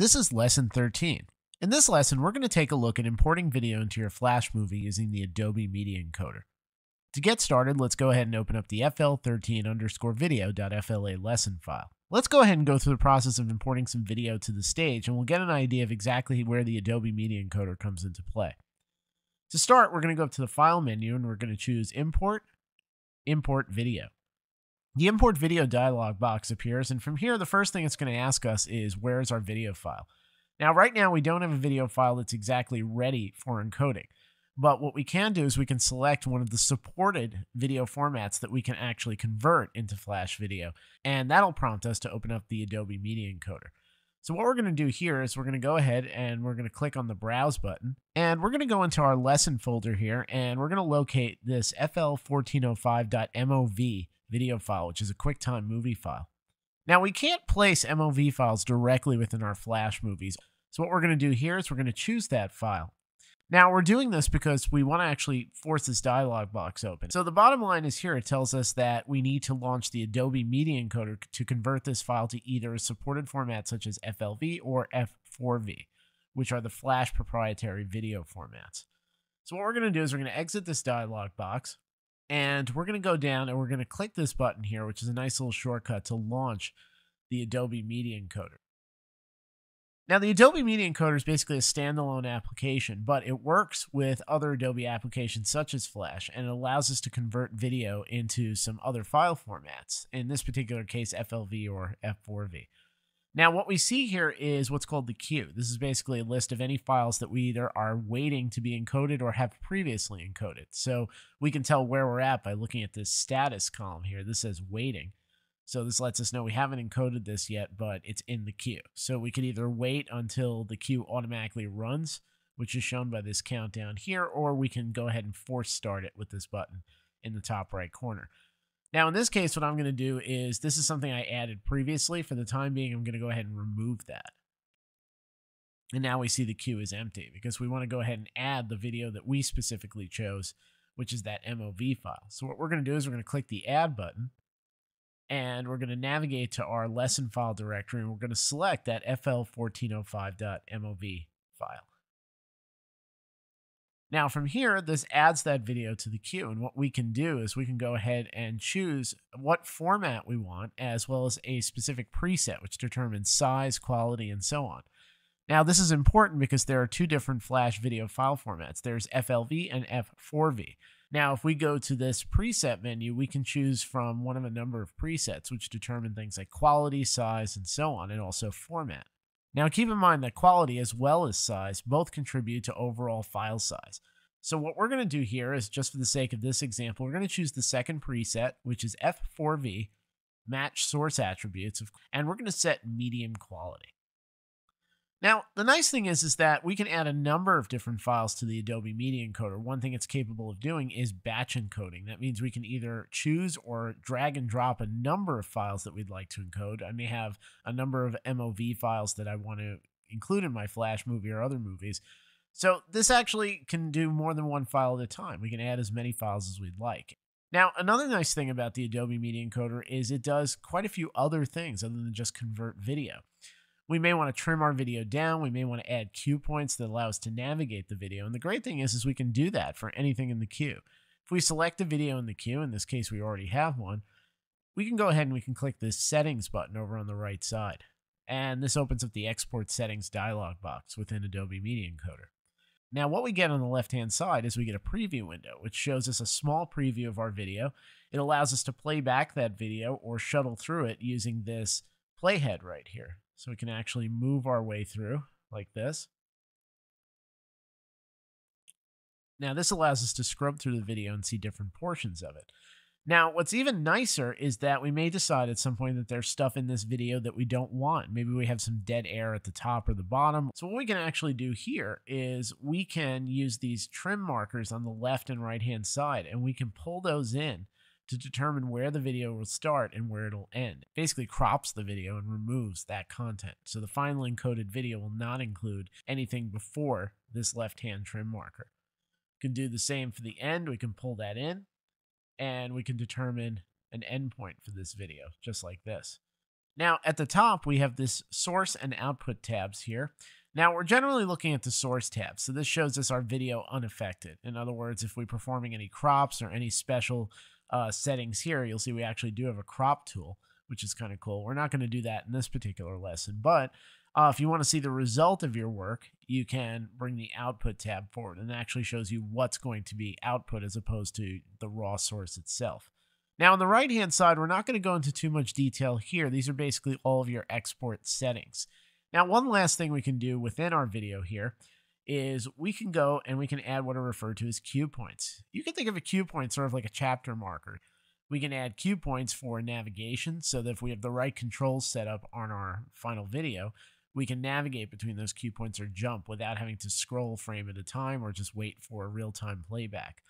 This is lesson 13. In this lesson, we're going to take a look at importing video into your Flash movie using the Adobe Media Encoder. To get started, let's go ahead and open up the fl13_video.fla lesson file. Let's go ahead and go through the process of importing some video to the stage, and we'll get an idea of exactly where the Adobe Media Encoder comes into play. To start, we're going to go up to the File menu, and we're going to choose Import, Import Video. The Import Video dialog box appears, and from here, the first thing it's going to ask us is, where is our video file? Now, right now, we don't have a video file that's exactly ready for encoding. But what we can do is we can select one of the supported video formats that we can actually convert into Flash video, and that'll prompt us to open up the Adobe Media Encoder. So what we're going to do here is we're going to go ahead and we're going to click on the Browse button, and we're going to go into our lesson folder here, and we're going to locate this fl1405.mov video file, which is a QuickTime movie file. Now, we can't place MOV files directly within our Flash movies, so what we're going to do here is we're going to choose that file. Now, we're doing this because we want to actually force this dialog box open. So the bottom line is here, it tells us that we need to launch the Adobe Media Encoder to convert this file to either a supported format such as FLV or F4V, which are the Flash proprietary video formats. So what we're going to do is we're going to exit this dialog box, and we're going to go down and we're going to click this button here, which is a nice little shortcut to launch the Adobe Media Encoder. Now, the Adobe Media Encoder is basically a standalone application, but it works with other Adobe applications such as Flash, and it allows us to convert video into some other file formats, in this particular case, FLV or F4V. Now, what we see here is what's called the queue. This is basically a list of any files that we either are waiting to be encoded or have previously encoded. So we can tell where we're at by looking at this status column here. This says waiting. So this lets us know we haven't encoded this yet, but it's in the queue. So we could either wait until the queue automatically runs, which is shown by this countdown here, or we can go ahead and force start it with this button in the top right corner. Now, in this case, what I'm going to do is, this is something I added previously. For the time being, I'm going to go ahead and remove that. And now we see the queue is empty because we want to go ahead and add the video that we specifically chose, which is that MOV file. So what we're going to do is we're going to click the Add button, and we're going to navigate to our lesson file directory, and we're going to select that fl1405.mov file. Now, from here, this adds that video to the queue, and what we can do is we can go ahead and choose what format we want, as well as a specific preset, which determines size, quality, and so on. Now, this is important because there are two different Flash video file formats. There's FLV and F4V. Now, if we go to this preset menu, we can choose from one of a number of presets, which determine things like quality, size, and so on, and also format. Now, keep in mind that quality as well as size both contribute to overall file size. So what we're going to do here is, just for the sake of this example, we're going to choose the second preset, which is F4V, match source attributes, and we're going to set medium quality. Now, the nice thing is that we can add a number of different files to the Adobe Media Encoder. One thing it's capable of doing is batch encoding. That means we can either choose or drag and drop a number of files that we'd like to encode. I may have a number of MOV files that I want to include in my Flash movie or other movies. So this actually can do more than one file at a time. We can add as many files as we'd like. Now, another nice thing about the Adobe Media Encoder is it does quite a few other things other than just convert video. We may want to trim our video down. We may want to add cue points that allow us to navigate the video. And the great thing is we can do that for anything in the queue. If we select a video in the queue, in this case we already have one, we can go ahead and we can click this settings button over on the right side. And this opens up the export settings dialog box within Adobe Media Encoder. Now, what we get on the left-hand side is we get a preview window, which shows us a small preview of our video. It allows us to play back that video or shuttle through it using this playhead right here. So we can actually move our way through like this. Now, this allows us to scrub through the video and see different portions of it. Now, what's even nicer is that we may decide at some point that there's stuff in this video that we don't want. Maybe we have some dead air at the top or the bottom. So what we can actually do here is we can use these trim markers on the left and right-hand side, and we can pull those in to determine where the video will start and where it'll end. It basically crops the video and removes that content. So the final encoded video will not include anything before this left-hand trim marker. We can do the same for the end. We can pull that in, and we can determine an endpoint for this video, just like this. Now, at the top, we have this source and output tabs here. Now, we're generally looking at the source tab, so this shows us our video unaffected. In other words, if we're performing any crops or any special settings here, you'll see we actually do have a crop tool, which is kind of cool. We're not going to do that in this particular lesson, but if you want to see the result of your work, you can bring the output tab forward, and it actually shows you what's going to be output as opposed to the raw source itself. Now, on the right-hand side, we're not going to go into too much detail here. These are basically all of your export settings. Now, one last thing we can do within our video here is we can go and we can add what are referred to as cue points. You can think of a cue point sort of like a chapter marker. We can add cue points for navigation so that if we have the right controls set up on our final video, we can navigate between those cue points or jump without having to scroll frame at a time or just wait for a real-time playback.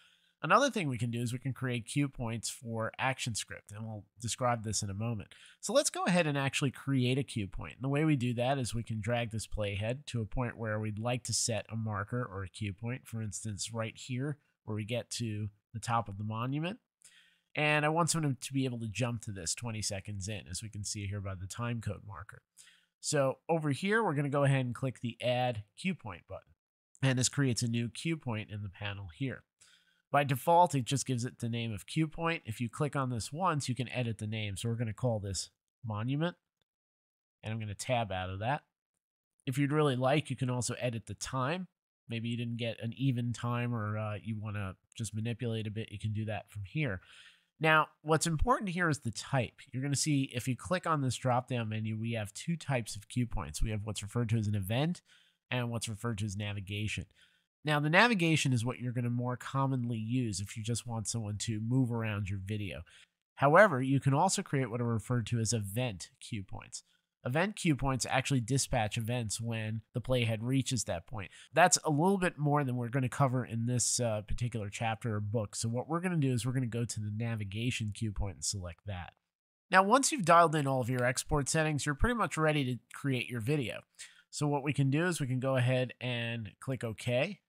Another thing we can do is we can create cue points for ActionScript, and we'll describe this in a moment. So let's go ahead and actually create a cue point. And the way we do that is we can drag this playhead to a point where we'd like to set a marker or a cue point, for instance, right here where we get to the top of the monument. And I want someone to be able to jump to this 20 seconds in, as we can see here by the time code marker. So over here, we're going to go ahead and click the Add Cue Point button. And this creates a new cue point in the panel here. By default, it just gives it the name of cue point. If you click on this once, you can edit the name. So we're going to call this monument, and I'm going to tab out of that. If you'd really like, you can also edit the time. Maybe you didn't get an even time or you want to just manipulate a bit, you can do that from here. Now, what's important here is the type. You're going to see if you click on this drop-down menu, we have two types of cue points. We have what's referred to as an event and what's referred to as navigation. Now, the navigation is what you're going to more commonly use if you just want someone to move around your video. However, you can also create what are referred to as event cue points. Event cue points actually dispatch events when the playhead reaches that point. That's a little bit more than we're going to cover in this particular chapter or book. So what we're going to do is we're going to go to the navigation cue point and select that. Now, once you've dialed in all of your export settings, you're pretty much ready to create your video. So what we can do is we can go ahead and click OK.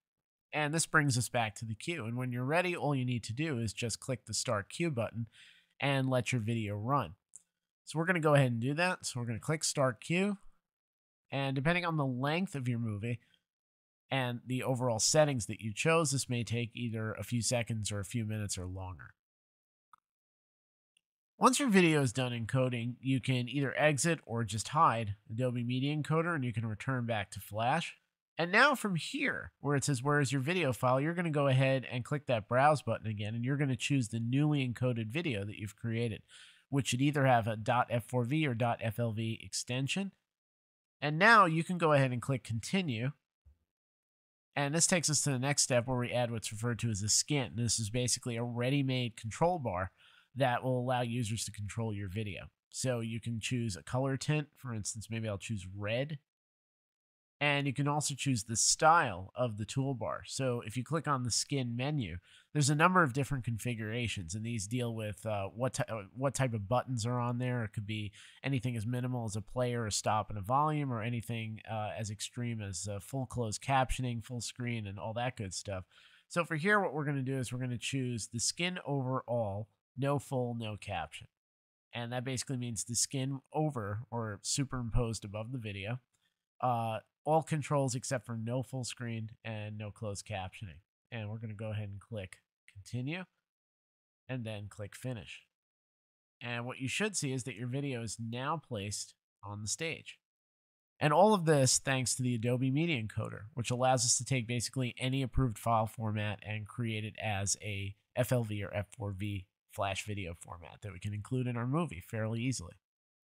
And this brings us back to the queue. And when you're ready, all you need to do is just click the Start Queue button and let your video run. So we're going to go ahead and do that. So we're going to click Start Queue. And depending on the length of your movie and the overall settings that you chose, this may take either a few seconds or a few minutes or longer. Once your video is done encoding, you can either exit or just hide Adobe Media Encoder and you can return back to Flash. And now from here, where it says, where is your video file, you're going to go ahead and click that Browse button again, and you're going to choose the newly encoded video that you've created, which should either have a .f4v or .flv extension. And now you can go ahead and click Continue. And this takes us to the next step where we add what's referred to as a skin. This is basically a ready-made control bar that will allow users to control your video. So you can choose a color tint. For instance, maybe I'll choose red. And you can also choose the style of the toolbar. So if you click on the skin menu, there's a number of different configurations, and these deal with what type of buttons are on there. It could be anything as minimal as a play or a stop and a volume, or anything as extreme as full closed captioning, full screen, and all that good stuff. So for here, what we're going to do is we're going to choose the skin overall, no full, no caption. And that basically means the skin over or superimposed above the video. All controls except for no full screen and no closed captioning. And we're going to go ahead and click Continue and then click Finish. And what you should see is that your video is now placed on the stage. And all of this thanks to the Adobe Media Encoder, which allows us to take basically any approved file format and create it as a FLV or F4V Flash video format that we can include in our movie fairly easily.